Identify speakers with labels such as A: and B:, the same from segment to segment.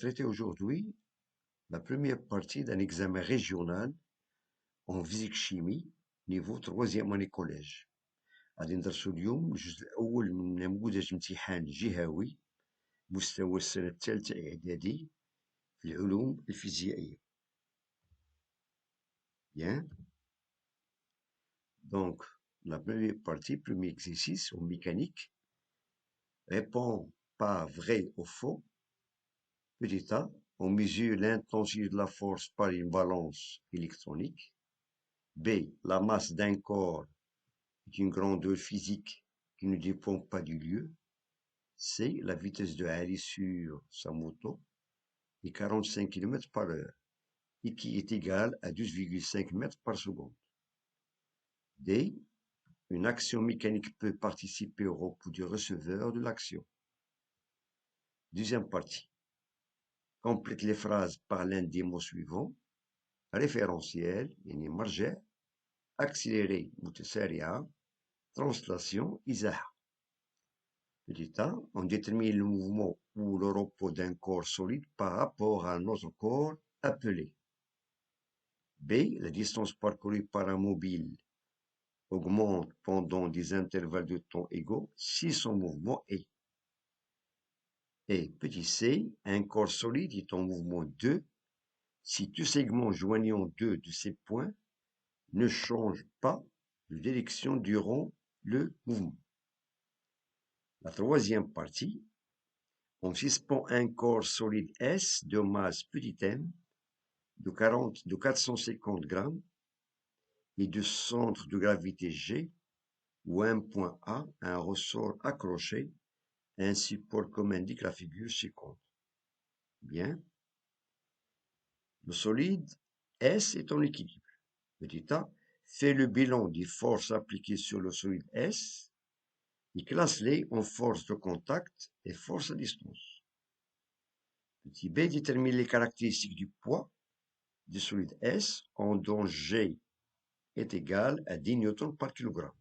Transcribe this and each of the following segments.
A: traiter aujourd'hui la première partie d'un examen régional en physique-chimie niveau troisième année collège. غادي ندرسو اليوم الجزء الأول من نموذج امتحان جهوي مستوى السنة الثالثة إعدادي في العلوم الفيزيائية. Bien. Donc, la première partie, premier exercice en mécanique, répond pas vrai ou faux. Petit a, on mesure l'intensité de la force par une balance électronique. B, la masse d'un corps est une grandeur physique qui ne dépend pas du lieu. C, la vitesse de Ali sur sa moto est 45 km par heure et qui est égale à 12,5 mètres par seconde. D, une action mécanique peut participer au repos du receveur de l'action. Deuxième partie. Complète les phrases par l'un des mots suivants. Référentiel, يعني مرجع, accéléré, متسارعة, translation, إزاحة. Petit a, on détermine le mouvement ou le repos d'un corps solide par rapport à un autre corps appelé. B, la distance parcourue par un mobile augmente pendant des intervalles de temps égaux si son mouvement est. Et petit c, un corps solide est en mouvement 2 si deux segments joignant deux de ces points ne changent pas de direction durant le mouvement. La troisième partie, on suspend un corps solide S de masse petit m de 450 grammes et de centre de gravité G où un point A a un ressort accroché à un support comme indique la figure ci-contre. Bien. Le solide S est en équilibre. Petit a fait le bilan des forces appliquées sur le solide S et classe-les en force de contact et force à distance. Petit b détermine les caractéristiques du poids du solide S en dont G est égal à 10 newtons par kilogramme.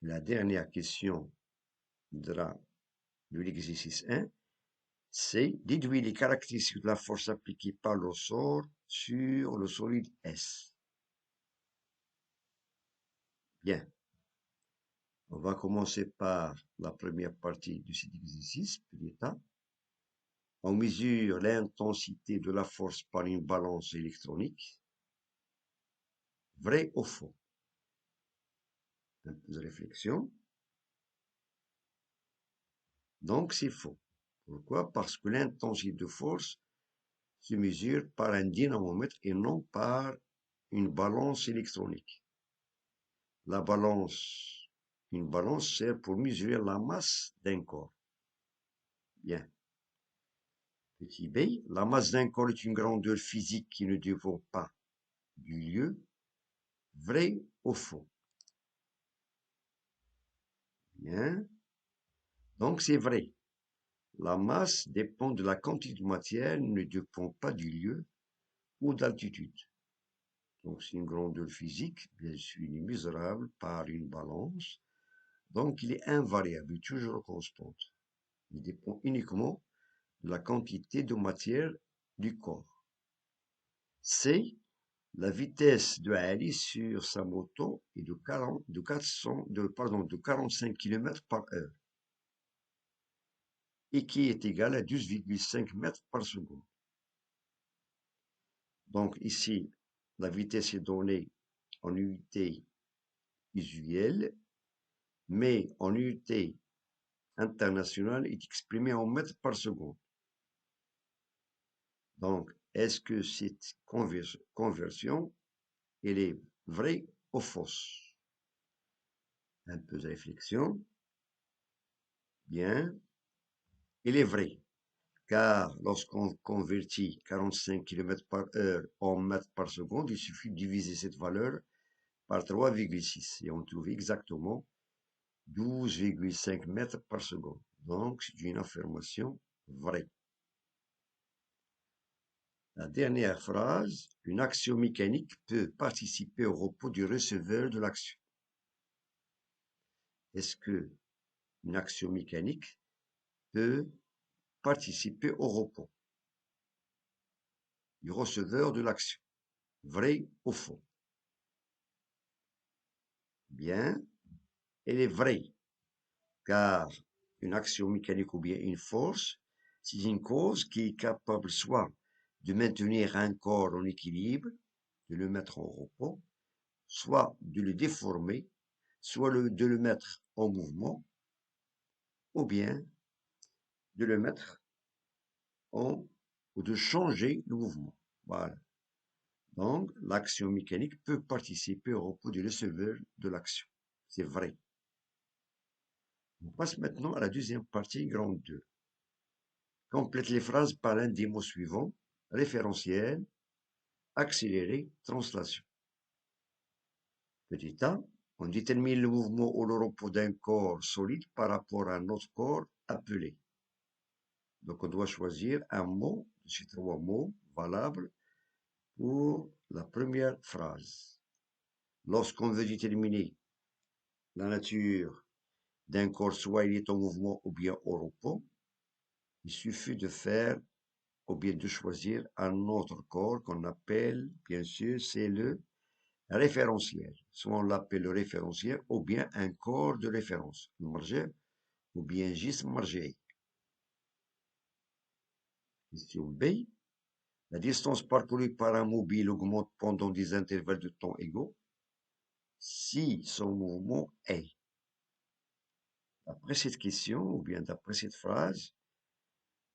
A: La dernière question de l'exercice 1, c'est déduire les caractéristiques de la force appliquée par le ressort sur le solide S. Bien. On va commencer par la première partie de cet exercice, petit a. On mesure l'intensité de la force par une balance électronique. Vrai ou faux? Un peu de réflexion. Donc c'est faux. Pourquoi? Parce que l'intensité de force se mesure par un dynamomètre et non par une balance électronique. Une balance sert pour mesurer la masse d'un corps. Bien. Petit b, la masse d'un corps est une grandeur physique qui ne dépend pas du lieu. Vrai ou faux? Bien. Donc c'est vrai. La masse dépend de la quantité de matière, ne dépend pas du lieu ou d'altitude. Donc c'est une grandeur physique, bien sûr, mesurable par une balance. Donc il est invariable, toujours constante. Il dépend uniquement de la quantité de matière du corps. C, la vitesse de Ali sur sa moto est de 45 km par heure et qui est égal à 12,5 mètres par seconde. Donc ici, la vitesse est donnée en unité usuelle, mais en unité internationale est exprimée en mètres par seconde. Donc, est-ce que cette conversion, elle est vraie ou fausse? Un peu de réflexion. Bien. Elle est vraie, car lorsqu'on convertit 45 km par heure en mètres par seconde, il suffit de diviser cette valeur par 3,6 et on trouve exactement 12,5 mètres par seconde. Donc, c'est une affirmation vraie. La dernière phrase, une action mécanique peut participer au repos du receveur de l'action. Est-ce que une action mécanique peut participer au repos? du receveur de l'action. Vrai ou faux? Bien, elle est vraie, car une action mécanique ou bien une force, c'est une cause qui est capable soit de maintenir un corps en équilibre, de le mettre en repos, soit de le déformer, soit de le mettre en mouvement, ou bien de le mettre en, ou de changer le mouvement. Voilà. Donc, l'action mécanique peut participer au repos du receveur de l'action. C'est vrai. On passe maintenant à la deuxième partie, grande 2. Complète les phrases par l'un des mots suivants: référentiel, accéléré, translation. Petit a, on détermine le mouvement ou le repos d'un corps solide par rapport à un autre corps appelé. Donc, on doit choisir un mot de ces 3 mots valables pour la première phrase. Lorsqu'on veut déterminer la nature d'un corps, soit il est en mouvement ou bien au repos, il suffit de faire ou bien de choisir un autre corps qu'on appelle, bien sûr, c'est le référentiel. Soit on l'appelle le référentiel ou bien un corps de référence, ou bien جسم مرجعي. Question B. La distance parcourue par un mobile augmente pendant des intervalles de temps égaux si son mouvement est. D'après cette question, ou bien d'après cette phrase,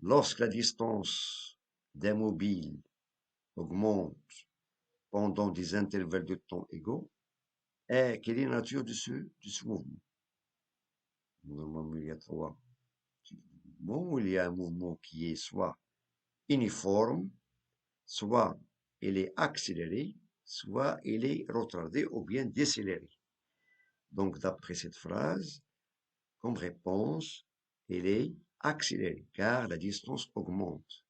A: lorsque la distance d'un mobile augmente pendant des intervalles de temps égaux, quelle est la nature de ce mouvement? Normalement, il y a 3 mouvements. Il y a un mouvement qui est soit uniforme, soit il est accéléré, soit il est retardé ou bien décéléré. Donc, d'après cette phrase, comme réponse, il est accéléré, car la distance augmente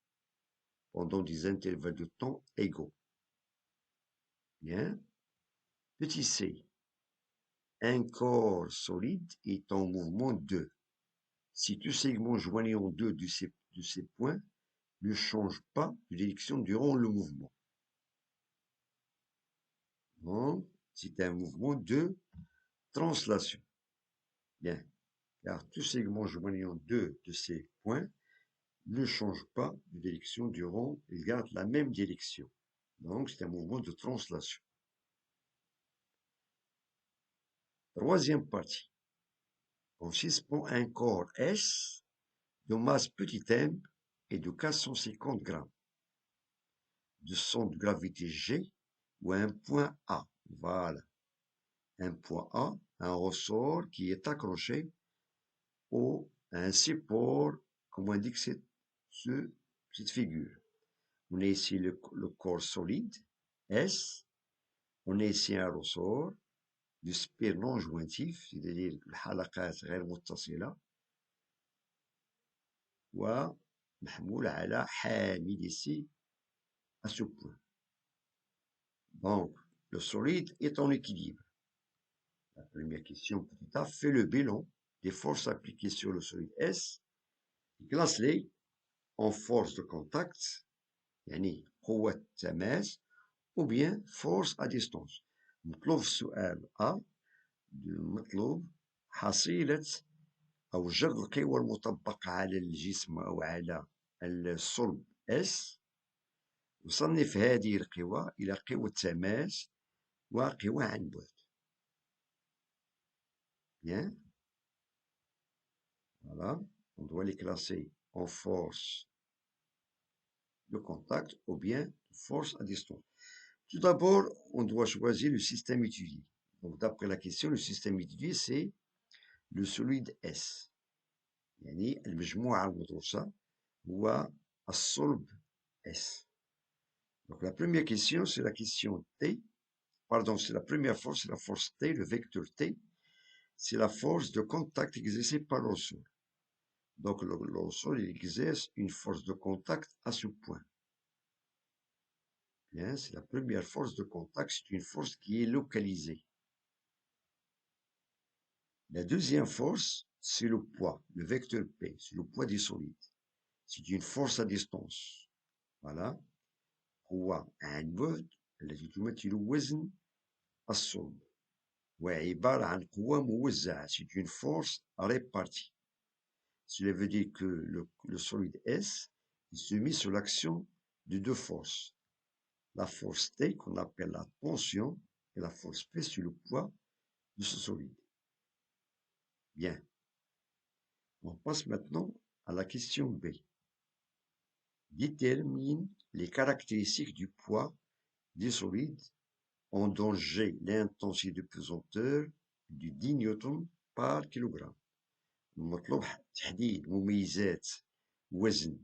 A: pendant des intervalles de temps égaux. Bien. Petit c. Un corps solide est en mouvement 2. Si deux segments joignant 2 de ces points ne changent pas de direction durant le mouvement. Donc, c'est un mouvement de translation. Bien, car tout segment joignant 2 de ces points ne change pas de direction durant, il garde la même direction. Donc, c'est un mouvement de translation. Troisième partie. On suspend un corps S de masse petit m et de 450 grammes, de centre de gravité G ou un point A. Voilà. Un point A, un ressort qui est accroché à un support, comme indique cette figure. On a ici le corps solide, S. On a ici un ressort du spire non jointif, c'est-à-dire الحلقات غير متصلة ومحمول على حامل ici à ce point. Donc, le solide est en équilibre. La première question, petit a, fait le bilan des forces appliquées sur le solide S et classe-les en force de contact, يعني قوة تماس, ou bien force à distance. مطلوب في سؤال A مطلوب حصيلة أو جذر القوى المطبقة على الجسم أو على الصلب S، وصنف هذه القوى إلى قوى تماس وقوى عن بعد. Bien. Voilà. On doit les classer en force de contact ou bien force à distance. Tout d'abord, on doit choisir le système étudié. Donc, d'après la question, le système étudié, c'est le solide S. يعني المجموعة المدروسة هو الصلب S. Donc, la première question, c'est la question T. Pardon, c'est la première force, c'est la force T, le vecteur T. C'est la force de contact exercée par le sol. Donc, le sol, il exerce une force de contact à ce point. Bien, c'est la première force de contact, c'est une force qui est localisée. La deuxième force, c'est le poids, le vecteur P, c'est le poids des solides. C'est une force à distance. Voilà. قوة عن بعد التي تمثل وزن الصلب وعبارة عن قوة موزعة. C'est une force répartie. Cela veut dire que le solide S est soumis sous l'action de deux forces. La force T qu'on appelle la tension et la force P sur le poids de ce solide. Bien. On passe maintenant à la question B. Détermine les caractéristiques du poids des solides en dont G l'intensité de pesanteur de 10 نيوتن par kilogramme. المطلوب تحديد مميزات وزن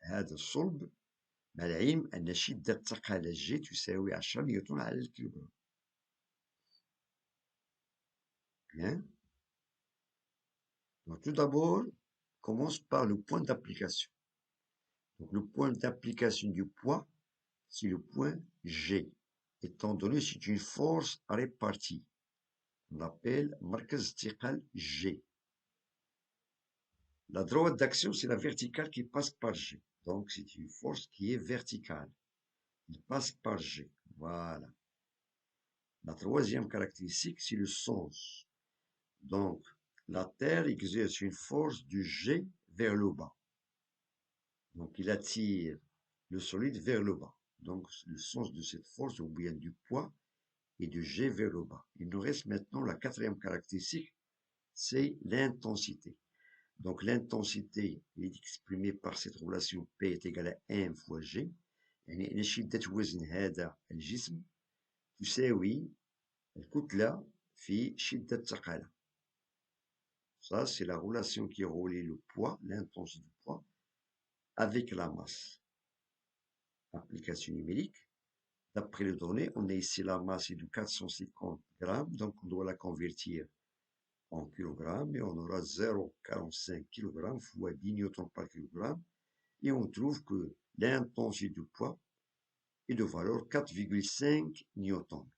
A: هذا الصلب مع العلم أن شدة ثقل G تساوي 10 نيوتن على الكيلوغرام. Bien. Donc tout d'abord, commence par le point d'application. Donc le point d'application du poids, c'est le point G, étant donné que c'est une force répartie. On appelle مركز ثقل G. La droite d'action, c'est la verticale qui passe par G. Donc c'est une force qui est verticale. Il passe par G. Voilà. La troisième caractéristique, c'est le sens. Donc la Terre exerce une force du G vers le bas. Donc il attire le solide vers le bas. Donc le sens de cette force, ou bien du poids, est de G vers le bas. Il nous reste maintenant la quatrième caractéristique, c'est l'intensité. Donc l'intensité est exprimée par cette relation P est égale à 1 fois G. يعني أن شدة وزن هذا الجسم تساوي الكتلة في شدة ثقله. Ça, c'est la relation qui relie le poids, l'intensité du poids, avec la masse. Application numérique. D'après les données, on a ici la masse est de 450 grammes, donc on doit la convertir en kilogrammes et on aura 0,45 kg fois 10 newtons par kilogramme et on trouve que l'intensité du poids est de valeur 4,5 newtons.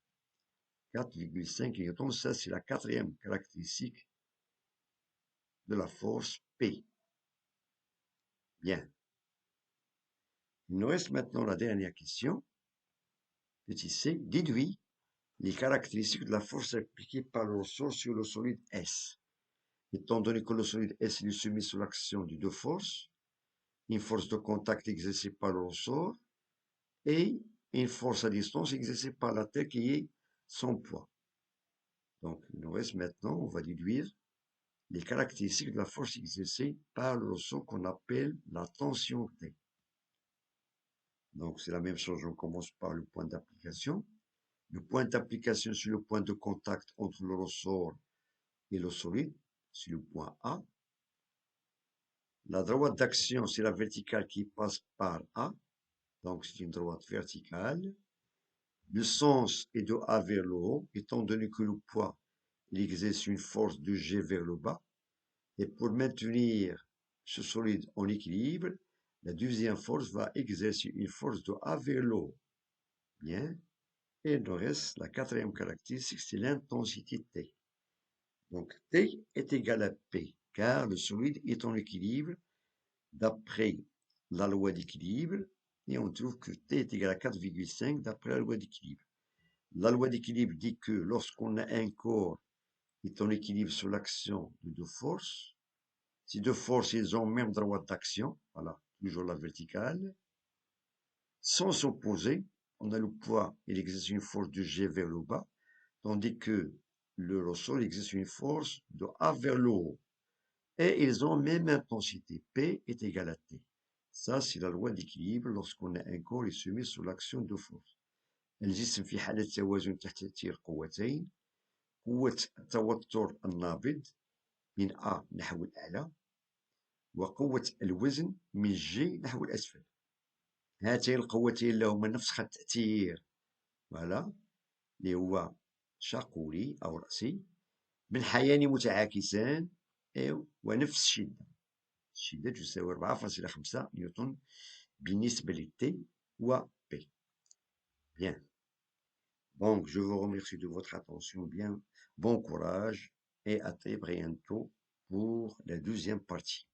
A: 4,5 newtons, ça c'est la quatrième caractéristique de la force P. Bien. Il nous reste maintenant la dernière question. Petit c, déduit les caractéristiques de la force appliquée par le ressort sur le solide S. Étant donné que le solide S est soumis sous l'action de deux forces, une force de contact exercée par le ressort et une force à distance exercée par la Terre qui est son poids. Donc, il nous reste maintenant, on va déduire les caractéristiques de la force exercée par le ressort qu'on appelle la tension T. Donc, c'est la même chose, on commence par le point d'application. Le point d'application sur le point de contact entre le ressort et le solide, c'est le point A. La droite d'action, c'est la verticale qui passe par A. Donc, c'est une droite verticale. Le sens est de A vers le haut, étant donné que le poids, il exerce une force de G vers le bas. Et pour maintenir ce solide en équilibre, la deuxième force va exercer une force de A vers le haut. Bien. Et il nous reste la quatrième caractéristique, c'est l'intensité T. Donc T est égal à P, car le solide est en équilibre d'après la loi d'équilibre, et on trouve que T est égal à 4,5 d'après la loi d'équilibre. La loi d'équilibre dit que lorsqu'on a un corps qui est en équilibre sous l'action de deux forces, ces deux forces, ils ont même droite d'action, voilà, toujours la verticale, sans s'opposer, on a le poids, il exerce une force de G vers le bas, tandis que le ressort exerce une force de A vers le haut. Et ils ont même intensité, P est égal à T. Ça, c'est la loi d'équilibre lorsqu'on a un corps est soumis sous l'action de force. الجسم في حالة توازن تحت تأثير قوتين، قوة التوتر النابض من A نحو الأعلى وقوة الوزن من G نحو الأسفل. هاتين القوتين لهما نفس التأثير، فوالا، اللي هو شاقولي أو رأسي، بالحيان متعاكسان ونفس الشدة. الشدة تساوي 4,5 نيوتن بالنسبة للT و P. Bien. Donc, je vous remercie de votre attention. Bien, bon courage et à très bientôt pour la deuxième partie.